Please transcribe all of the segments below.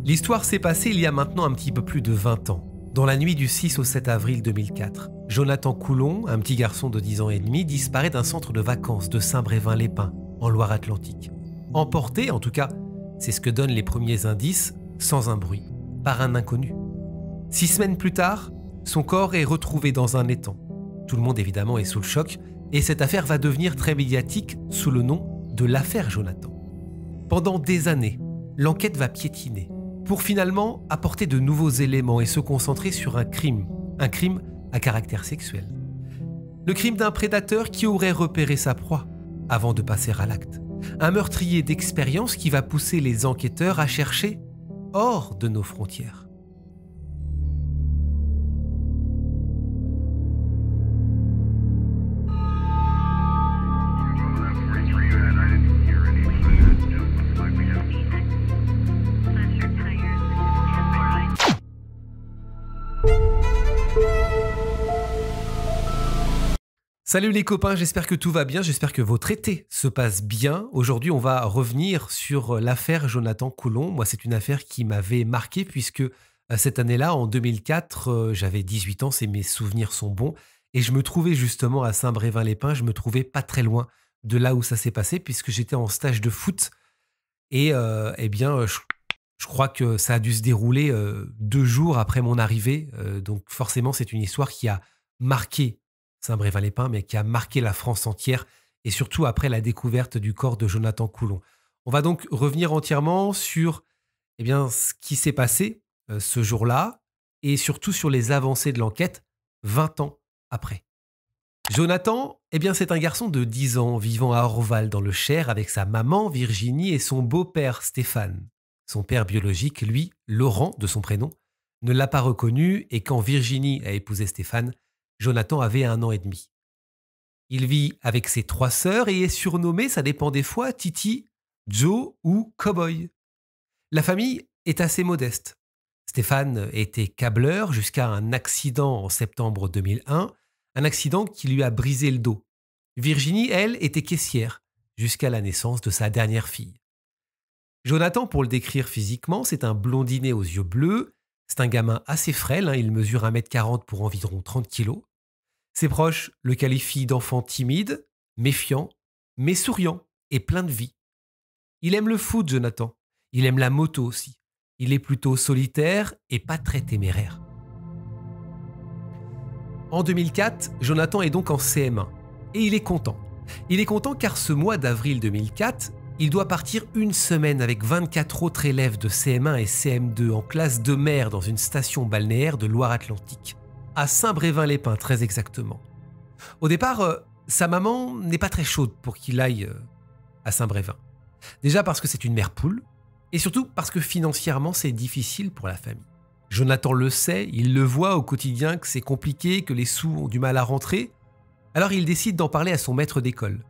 L'histoire s'est passée il y a maintenant un petit peu plus de 20 ans. Dans la nuit du 6 au 7 avril 2004, Jonathan Coulon, un petit garçon de 10 ans et demi, disparaît d'un centre de vacances de Saint-Brévin-les-Pins, en Loire-Atlantique. Emporté, en tout cas, c'est ce que donnent les premiers indices, sans un bruit, par un inconnu. 6 semaines plus tard, son corps est retrouvé dans un étang. Tout le monde évidemment est sous le choc, et cette affaire va devenir très médiatique sous le nom de l'affaire Jonathan. Pendant des années, l'enquête va piétiner, pour finalement apporter de nouveaux éléments et se concentrer sur un crime à caractère sexuel. Le crime d'un prédateur qui aurait repéré sa proie avant de passer à l'acte. Un meurtrier d'expérience qui va pousser les enquêteurs à chercher hors de nos frontières. Salut les copains, j'espère que tout va bien, j'espère que votre été se passe bien. Aujourd'hui, on va revenir sur l'affaire Jonathan Coulon. Moi, c'est une affaire qui m'avait marqué puisque cette année-là, en 2004, j'avais 18 ans, mes souvenirs sont bons. Et je me trouvais justement à Saint-Brévin-les-Pins, je me trouvais pas très loin de là où ça s'est passé puisque j'étais en stage de foot. Et je crois que ça a dû se dérouler 2 jours après mon arrivée. Donc forcément, c'est une histoire qui a marqué Saint-Brévin-les-Pins, mais qui a marqué la France entière, et surtout après la découverte du corps de Jonathan Coulon. On va donc revenir entièrement sur ce qui s'est passé ce jour-là, et surtout sur les avancées de l'enquête 20 ans après. Jonathan, c'est un garçon de 10 ans vivant à Orval dans le Cher avec sa maman Virginie et son beau-père Stéphane. Son père biologique, lui, Laurent de son prénom, ne l'a pas reconnu, et quand Virginie a épousé Stéphane, Jonathan avait 1 an et demi. Il vit avec ses 3 sœurs et est surnommé, ça dépend des fois, Titi, Joe ou Cowboy. La famille est assez modeste. Stéphane était câbleur jusqu'à un accident en septembre 2001, un accident qui lui a brisé le dos. Virginie, elle, était caissière jusqu'à la naissance de sa dernière fille. Jonathan, pour le décrire physiquement, c'est un blondinet aux yeux bleus. C'est un gamin assez frêle, il mesure 1m40 pour environ 30 kg. Ses proches le qualifient d'enfant timide, méfiant, mais souriant et plein de vie. Il aime le foot, Jonathan. Il aime la moto aussi. Il est plutôt solitaire et pas très téméraire. En 2004, Jonathan est donc en CM1 et il est content. Il est content car ce mois d'avril 2004, il doit partir 1 semaine avec 24 autres élèves de CM1 et CM2 en classe de mer dans une station balnéaire de Loire-Atlantique, à Saint-Brévin-les-Pins très exactement. Au départ, sa maman n'est pas très chaude pour qu'il aille à Saint-Brévin. Déjà parce que c'est une mère poule, et surtout parce que financièrement c'est difficile pour la famille. Jonathan le sait, il le voit au quotidien que c'est compliqué, que les sous ont du mal à rentrer, alors il décide d'en parler à son maître d'école.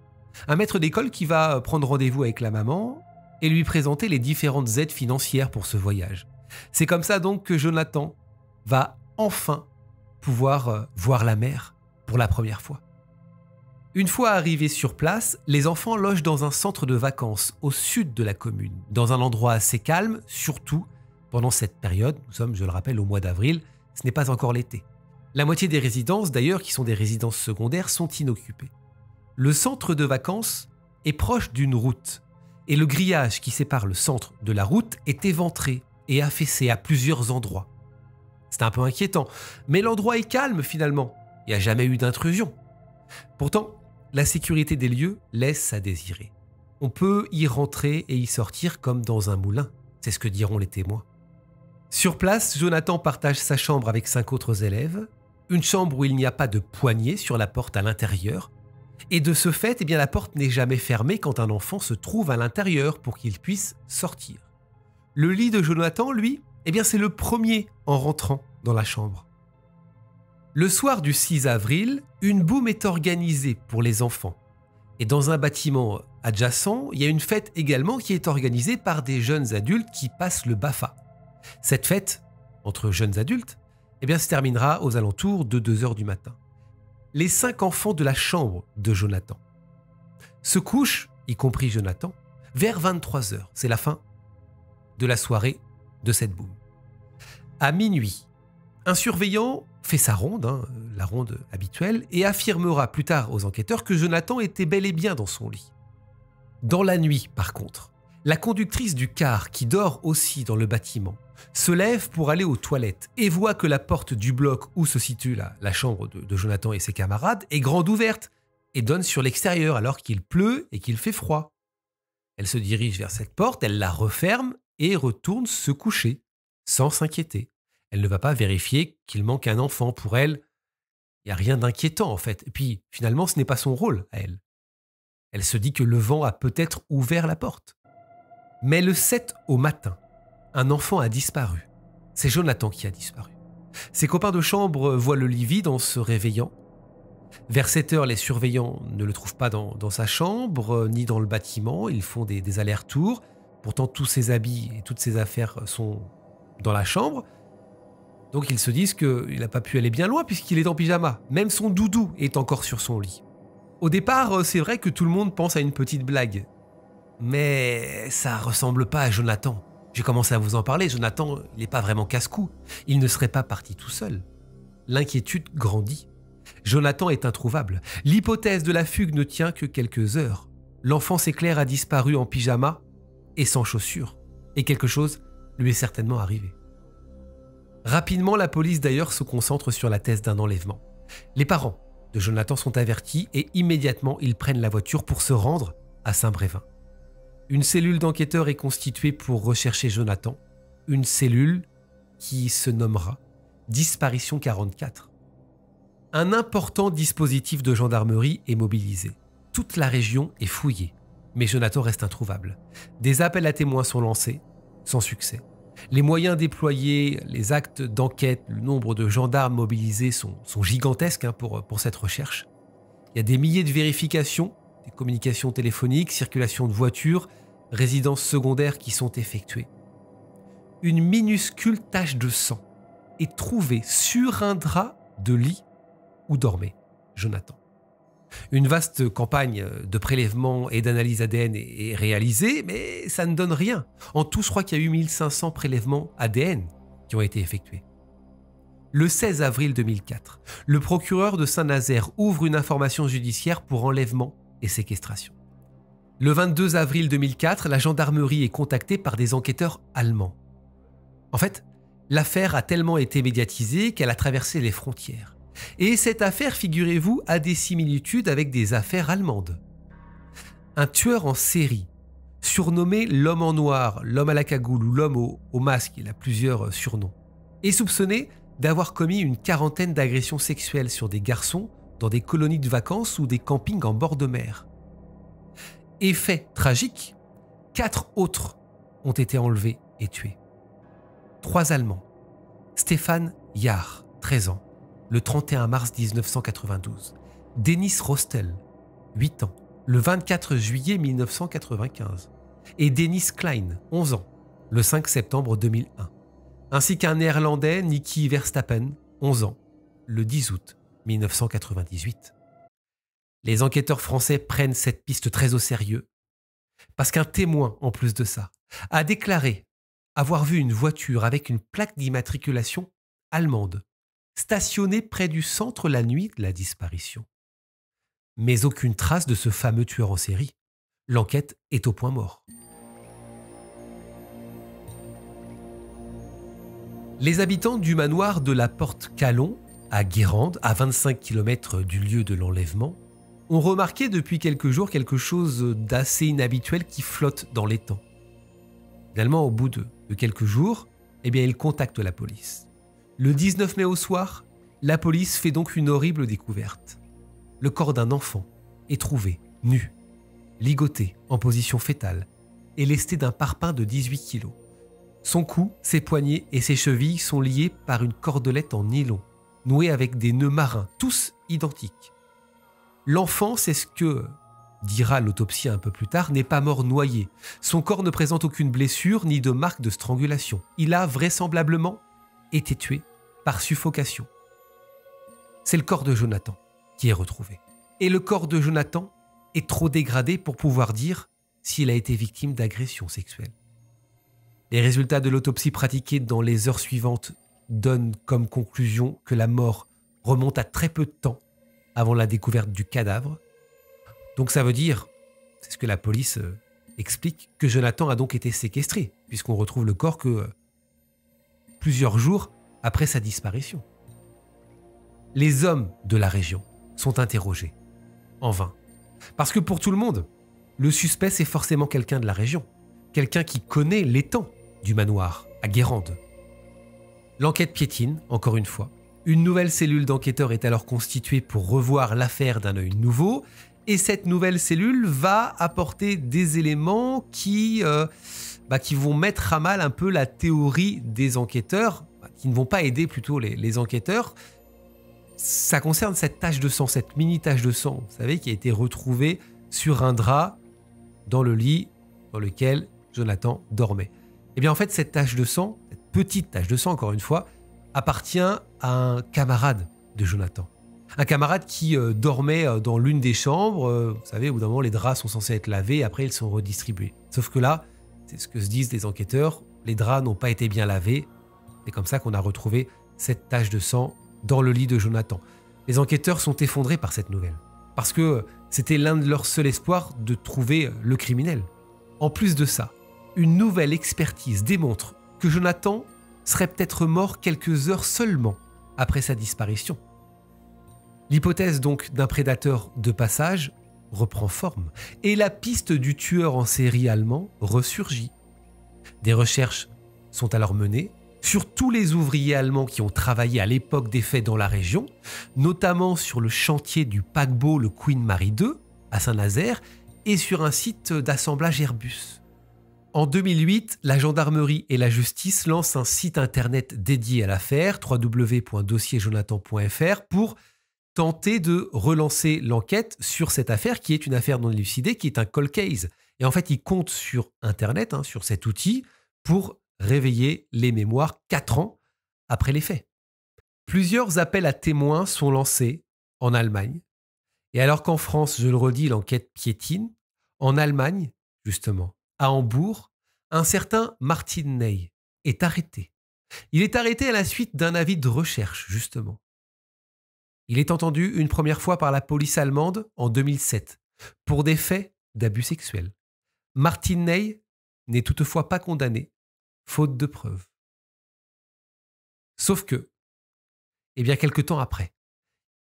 Un maître d'école qui va prendre rendez-vous avec la maman et lui présenter les différentes aides financières pour ce voyage. C'est comme ça donc que Jonathan va enfin pouvoir voir la mer pour la première fois. Une fois arrivés sur place, les enfants logent dans un centre de vacances au sud de la commune, dans un endroit assez calme, surtout pendant cette période. Nous sommes, je le rappelle, au mois d'avril, ce n'est pas encore l'été. La moitié des résidences, d'ailleurs, qui sont des résidences secondaires, sont inoccupées. Le centre de vacances est proche d'une route et le grillage qui sépare le centre de la route est éventré et affaissé à plusieurs endroits. C'est un peu inquiétant, mais l'endroit est calme finalement. Il n'y a jamais eu d'intrusion. Pourtant, la sécurité des lieux laisse à désirer. On peut y rentrer et y sortir comme dans un moulin, c'est ce que diront les témoins. Sur place, Jonathan partage sa chambre avec 5 autres élèves, une chambre où il n'y a pas de poignée sur la porte à l'intérieur. Et de ce fait, la porte n'est jamais fermée quand un enfant se trouve à l'intérieur pour qu'il puisse sortir. Le lit de Jonathan, lui, c'est le premier en rentrant dans la chambre. Le soir du 6 avril, une boum est organisée pour les enfants. Et dans un bâtiment adjacent, il y a une fête également qui est organisée par des jeunes adultes qui passent le BAFA. Cette fête, entre jeunes adultes, se terminera aux alentours de 2h du matin. Les 5 enfants de la chambre de Jonathan se couchent, y compris Jonathan, vers 23h. C'est la fin de la soirée de cette boum. À minuit, un surveillant fait sa ronde, la ronde habituelle, et affirmera plus tard aux enquêteurs que Jonathan était bel et bien dans son lit. Dans la nuit, par contre, la conductrice du car, qui dort aussi dans le bâtiment, se lève pour aller aux toilettes et voit que la porte du bloc où se situe la chambre de Jonathan et ses camarades est grande ouverte et donne sur l'extérieur alors qu'il pleut et qu'il fait froid. Elle se dirige vers cette porte, elle la referme et retourne se coucher, sans s'inquiéter. Elle ne va pas vérifier qu'il manque un enfant. Pour elle, il n'y a rien d'inquiétant en fait. Et puis finalement, ce n'est pas son rôle à elle. Elle se dit que le vent a peut-être ouvert la porte. Mais le 7 au matin, un enfant a disparu. C'est Jonathan qui a disparu. Ses copains de chambre voient le lit vide en se réveillant. Vers 7 heures, les surveillants ne le trouvent pas dans sa chambre, ni dans le bâtiment. Ils font des allers-retours. Pourtant, tous ses habits et toutes ses affaires sont dans la chambre. Donc ils se disent qu'il n'a pas pu aller bien loin puisqu'il est en pyjama. Même son doudou est encore sur son lit. Au départ, c'est vrai que tout le monde pense à une petite blague. Mais ça ressemble pas à Jonathan. J'ai commencé à vous en parler. Jonathan, il n'est pas vraiment casse-cou. Il ne serait pas parti tout seul. L'inquiétude grandit. Jonathan est introuvable. L'hypothèse de la fugue ne tient que quelques heures. L'enfant s'éclaire a disparu en pyjama et sans chaussures. Et quelque chose lui est certainement arrivé. Rapidement, la police d'ailleurs se concentre sur la thèse d'un enlèvement. Les parents de Jonathan sont avertis et immédiatement ils prennent la voiture pour se rendre à Saint-Brévin. Une cellule d'enquêteurs est constituée pour rechercher Jonathan, une cellule qui se nommera Disparition 44. Un important dispositif de gendarmerie est mobilisé. Toute la région est fouillée, mais Jonathan reste introuvable. Des appels à témoins sont lancés, sans succès. Les moyens déployés, les actes d'enquête, le nombre de gendarmes mobilisés sont gigantesques pour cette recherche. Il y a des milliers de vérifications, des communications téléphoniques, circulation de voitures, résidences secondaires qui sont effectuées. Une minuscule tache de sang est trouvée sur un drap de lit où dormait Jonathan. Une vaste campagne de prélèvement et d'analyse ADN est réalisée, mais ça ne donne rien. En tout, je crois qu'il y a eu 1500 prélèvements ADN qui ont été effectués. Le 16 avril 2004, le procureur de Saint-Nazaire ouvre une information judiciaire pour enlèvement et séquestration. Le 22 avril 2004, la gendarmerie est contactée par des enquêteurs allemands. En fait, l'affaire a tellement été médiatisée qu'elle a traversé les frontières. Et cette affaire, figurez-vous, a des similitudes avec des affaires allemandes. Un tueur en série, surnommé l'homme en noir, l'homme à la cagoule ou l'homme au masque, il a plusieurs surnoms, est soupçonné d'avoir commis une quarantaine d'agressions sexuelles sur des garçons dans des colonies de vacances ou des campings en bord de mer. Effet tragique, 4 autres ont été enlevés et tués. 3 Allemands, Stefan Jahr, 13 ans, le 31 mars 1992. Dennis Rostel, 8 ans, le 24 juillet 1995. Et Dennis Klein, 11 ans, le 5 septembre 2001. Ainsi qu'un Néerlandais, Nicky Verstappen, 11 ans, le 10 août 1998. Les enquêteurs français prennent cette piste très au sérieux, parce qu'un témoin, en plus de ça, a déclaré avoir vu une voiture avec une plaque d'immatriculation allemande stationnée près du centre la nuit de la disparition. Mais aucune trace de ce fameux tueur en série. L'enquête est au point mort. Les habitants du manoir de la Porte-Calon, à Guérande, à 25 km du lieu de l'enlèvement, ont remarqué depuis quelques jours quelque chose d'assez inhabituel qui flotte dans l'étang. Finalement, au bout de quelques jours, ils contactent la police. Le 19 mai au soir, la police fait donc une horrible découverte. Le corps d'un enfant est trouvé, nu, ligoté, en position fétale, et lesté d'un parpaing de 18 kilos. Son cou, ses poignets et ses chevilles sont liés par une cordelette en nylon, nouée avec des nœuds marins, tous identiques. L'enfant, c'est ce que dira l'autopsie un peu plus tard, n'est pas mort noyé. Son corps ne présente aucune blessure ni de marque de strangulation. Il a vraisemblablement été tué par suffocation. C'est le corps de Jonathan qui est retrouvé. Et le corps de Jonathan est trop dégradé pour pouvoir dire s'il a été victime d'agression sexuelle. Les résultats de l'autopsie pratiquée dans les heures suivantes donnent comme conclusion que la mort remonte à très peu de temps avant la découverte du cadavre. Donc ça veut dire, c'est ce que la police explique, que Jonathan a donc été séquestré, puisqu'on retrouve le corps que plusieurs jours après sa disparition. Les hommes de la région sont interrogés, en vain. Parce que pour tout le monde, le suspect c'est forcément quelqu'un de la région, quelqu'un qui connaît l'étang du manoir à Guérande. L'enquête piétine, encore une fois. Une nouvelle cellule d'enquêteurs est alors constituée pour revoir l'affaire d'un œil nouveau, et cette nouvelle cellule va apporter des éléments qui vont mettre à mal un peu la théorie des enquêteurs, qui ne vont pas aider plutôt les enquêteurs. Ça concerne cette tache de sang, cette mini tache de sang, vous savez, qui a été retrouvée sur un drap dans le lit dans lequel Jonathan dormait. Et bien en fait, cette tache de sang, cette petite tache de sang, encore une fois, appartient à un camarade de Jonathan. Un camarade qui dormait dans l'une des chambres. Vous savez, au bout d'un moment, les draps sont censés être lavés, après ils sont redistribués. Sauf que là, c'est ce que se disent les enquêteurs, les draps n'ont pas été bien lavés. C'est comme ça qu'on a retrouvé cette tache de sang dans le lit de Jonathan. Les enquêteurs sont effondrés par cette nouvelle, parce que c'était l'un de leurs seuls espoirs de trouver le criminel. En plus de ça, une nouvelle expertise démontre que Jonathan serait peut-être mort quelques heures seulement après sa disparition. L'hypothèse donc d'un prédateur de passage reprend forme et la piste du tueur en série allemand ressurgit. Des recherches sont alors menées sur tous les ouvriers allemands qui ont travaillé à l'époque des faits dans la région, notamment sur le chantier du paquebot le Queen Mary II à Saint-Nazaire et sur un site d'assemblage Airbus. En 2008, la gendarmerie et la justice lancent un site internet dédié à l'affaire, www.dossierjonathan.fr, pour tenter de relancer l'enquête sur cette affaire qui est une affaire non élucidée, qui est un cold case. Et en fait, ils comptent sur internet, sur cet outil, pour réveiller les mémoires 4 ans après les faits. Plusieurs appels à témoins sont lancés en Allemagne. Et alors qu'en France, je le redis, l'enquête piétine, en Allemagne, justement, à Hambourg, un certain Martin Ney est arrêté. Il est arrêté à la suite d'un avis de recherche, justement. Il est entendu une première fois par la police allemande en 2007 pour des faits d'abus sexuels. Martin Ney n'est toutefois pas condamné, faute de preuves. Sauf que, quelque temps après,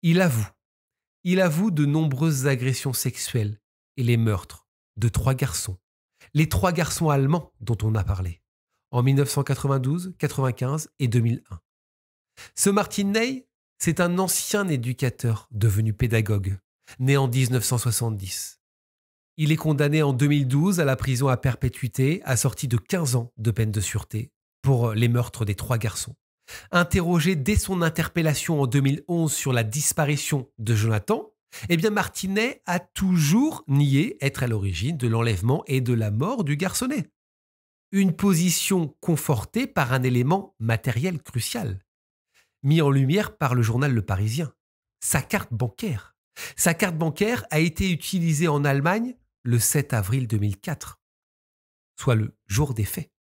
il avoue de nombreuses agressions sexuelles et les meurtres de 3 garçons. Les 3 garçons allemands dont on a parlé, en 1992, 95 et 2001. Ce Martin Ney, c'est un ancien éducateur devenu pédagogue, né en 1970. Il est condamné en 2012 à la prison à perpétuité, assorti de 15 ans de peine de sûreté pour les meurtres des 3 garçons. Interrogé dès son interpellation en 2011 sur la disparition de Jonathan, Martin Ney a toujours nié être à l'origine de l'enlèvement et de la mort du garçonnet. Une position confortée par un élément matériel crucial, mis en lumière par le journal Le Parisien, sa carte bancaire. Sa carte bancaire a été utilisée en Allemagne le 7 avril 2004, soit le jour des faits,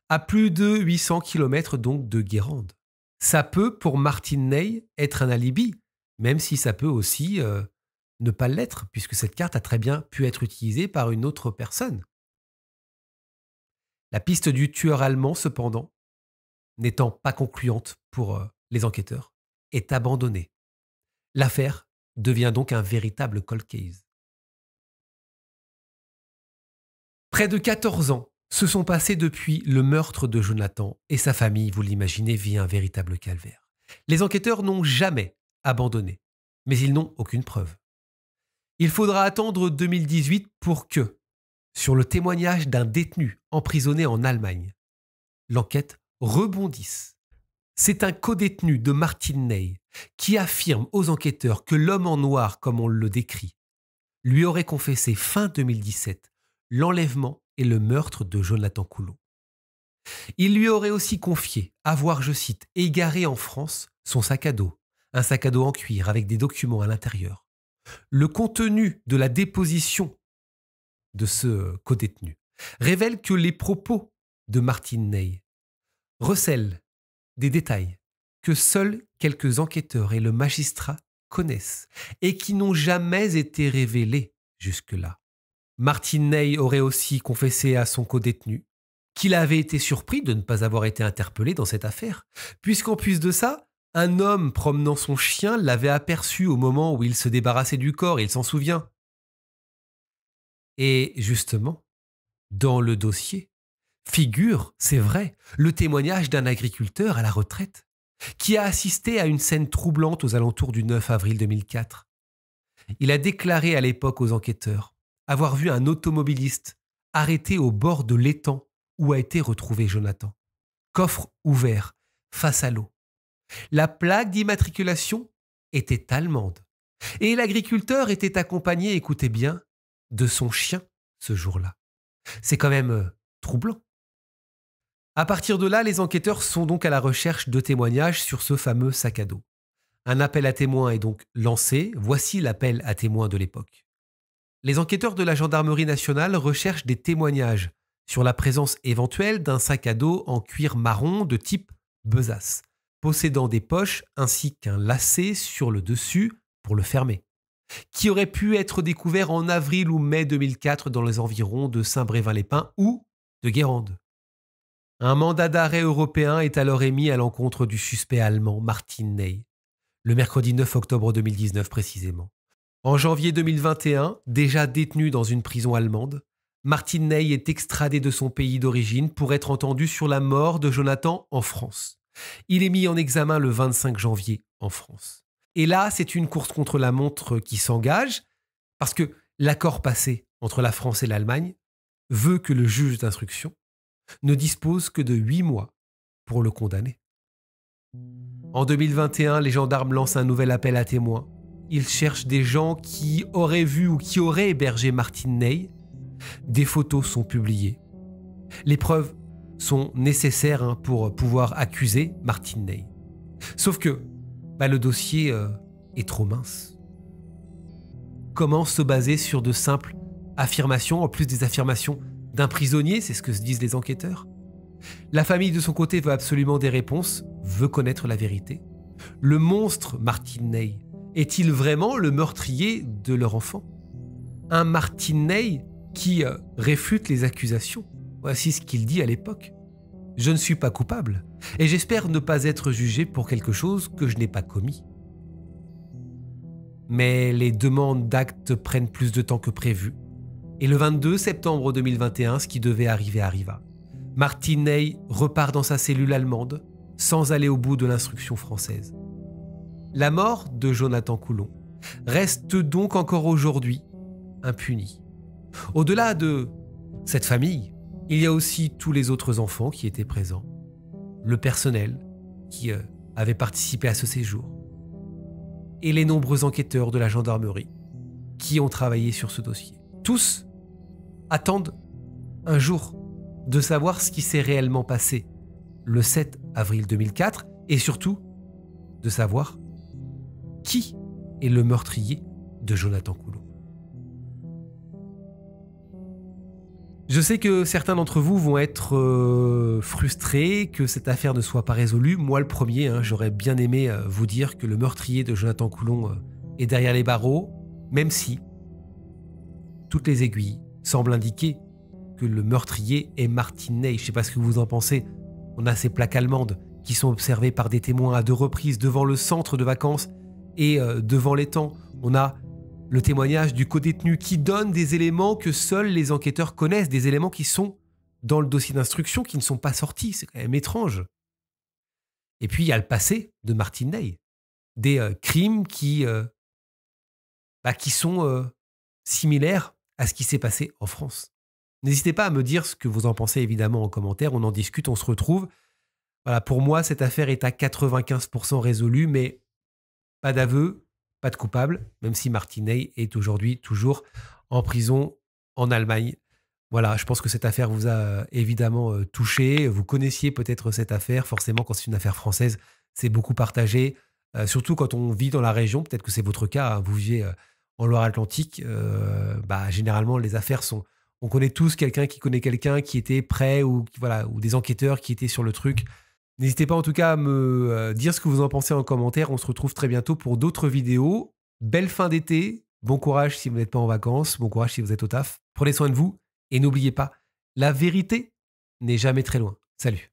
à plus de 800 km donc de Guérande. Ça peut, pour Martin Ney, être un alibi, même si ça peut aussi ne pas l'être, puisque cette carte a très bien pu être utilisée par une autre personne. La piste du tueur allemand, cependant, n'étant pas concluante pour les enquêteurs, est abandonnée. L'affaire devient donc un véritable cold case. Près de 14 ans se sont passés depuis le meurtre de Jonathan et sa famille, vous l'imaginez, vit un véritable calvaire. Les enquêteurs n'ont jamais abandonné, mais ils n'ont aucune preuve. Il faudra attendre 2018 pour que, sur le témoignage d'un détenu emprisonné en Allemagne, l'enquête rebondisse. C'est un codétenu de Martin Ney qui affirme aux enquêteurs que l'homme en noir, comme on le décrit, lui aurait confessé fin 2017 l'enlèvement et le meurtre de Jonathan Coulon. Il lui aurait aussi confié avoir, je cite, égaré en France son sac à dos, un sac à dos en cuir avec des documents à l'intérieur. Le contenu de la déposition de ce codétenu révèle que les propos de Martine Ney recèle des détails que seuls quelques enquêteurs et le magistrat connaissent et qui n'ont jamais été révélés jusque-là. Martine Ney aurait aussi confessé à son codétenu qu'il avait été surpris de ne pas avoir été interpellé dans cette affaire, puisqu'en plus de ça, un homme promenant son chien l'avait aperçu au moment où il se débarrassait du corps, il s'en souvient. Et justement, dans le dossier, figure, c'est vrai, le témoignage d'un agriculteur à la retraite qui a assisté à une scène troublante aux alentours du 9 avril 2004. Il a déclaré à l'époque aux enquêteurs avoir vu un automobiliste arrêté au bord de l'étang où a été retrouvé Jonathan. Coffre ouvert, face à l'eau. La plaque d'immatriculation était allemande. Et l'agriculteur était accompagné, écoutez bien, de son chien ce jour-là. C'est quand même troublant. À partir de là, les enquêteurs sont donc à la recherche de témoignages sur ce fameux sac à dos. Un appel à témoins est donc lancé. Voici l'appel à témoins de l'époque. Les enquêteurs de la gendarmerie nationale recherchent des témoignages sur la présence éventuelle d'un sac à dos en cuir marron de type besace, possédant des poches ainsi qu'un lacet sur le dessus pour le fermer, qui aurait pu être découvert en avril ou mai 2004 dans les environs de Saint-Brévin-les-Pins ou de Guérande. Un mandat d'arrêt européen est alors émis à l'encontre du suspect allemand Martine Ney, le mercredi 9 octobre 2019 précisément. En janvier 2021, déjà détenu dans une prison allemande, Martine Ney est extradé de son pays d'origine pour être entendu sur la mort de Jonathan en France. Il est mis en examen le 25 janvier en France. Et là, c'est une course contre la montre qui s'engage, parce que l'accord passé entre la France et l'Allemagne veut que le juge d'instruction ne dispose que de 8 mois pour le condamner. En 2021, les gendarmes lancent un nouvel appel à témoins. Ils cherchent des gens qui auraient vu ou qui auraient hébergé Martine Ney. Des photos sont publiées. Les preuves sont nécessaires pour pouvoir accuser Martine Ney. Sauf que le dossier est trop mince. Comment se baser sur de simples affirmations, en plus des affirmations d'un prisonnier, c'est ce que se disent les enquêteurs? La famille de son côté veut absolument des réponses, veut connaître la vérité. Le monstre Martine Ney est-il vraiment le meurtrier de leur enfant? Un Martine Ney qui réfute les accusations. Voici ce qu'il dit à l'époque. Je ne suis pas coupable et j'espère ne pas être jugé pour quelque chose que je n'ai pas commis. Mais les demandes d'actes prennent plus de temps que prévu. Et le 22 septembre 2021, ce qui devait arriver arriva. Martine Ney repart dans sa cellule allemande sans aller au bout de l'instruction française. La mort de Jonathan Coulon reste donc encore aujourd'hui impunie. Au-delà de cette famille, il y a aussi tous les autres enfants qui étaient présents, le personnel qui avait participé à ce séjour et les nombreux enquêteurs de la gendarmerie qui ont travaillé sur ce dossier. Tous attendent un jour de savoir ce qui s'est réellement passé le 7 avril 2004 et surtout de savoir qui est le meurtrier de Jonathan Coulon. Je sais que certains d'entre vous vont être frustrés que cette affaire ne soit pas résolue. Moi, le premier, j'aurais bien aimé vous dire que le meurtrier de Jonathan Coulon est derrière les barreaux, même si toutes les aiguilles semblent indiquer que le meurtrier est Martine Ney. Je ne sais pas ce que vous en pensez. On a ces plaques allemandes qui sont observées par des témoins à 2 reprises devant le centre de vacances et devant l'étang. On a le témoignage du codétenu qui donne des éléments que seuls les enquêteurs connaissent, des éléments qui sont dans le dossier d'instruction, qui ne sont pas sortis. C'est quand même étrange. Et puis, il y a le passé de Martine Ney. Des crimes qui sont similaires à ce qui s'est passé en France. N'hésitez pas à me dire ce que vous en pensez, évidemment, en commentaire. On en discute, on se retrouve. Voilà, pour moi, cette affaire est à 95% résolue, mais pas d'aveu, pas de coupable, même si Martine Ney est aujourd'hui toujours en prison en Allemagne. Voilà, je pense que cette affaire vous a évidemment touché. Vous connaissiez peut-être cette affaire. Forcément, quand c'est une affaire française, c'est beaucoup partagé. Surtout quand on vit dans la région, peut-être que c'est votre cas, vous vivez en Loire-Atlantique. Généralement, les affaires sont On connaît tous quelqu'un qui connaît quelqu'un qui était prêt ou, voilà, ou des enquêteurs qui étaient sur le truc. N'hésitez pas en tout cas à me dire ce que vous en pensez en commentaire. On se retrouve très bientôt pour d'autres vidéos. Belle fin d'été. Bon courage si vous n'êtes pas en vacances. Bon courage si vous êtes au taf. Prenez soin de vous. Et n'oubliez pas, la vérité n'est jamais très loin. Salut.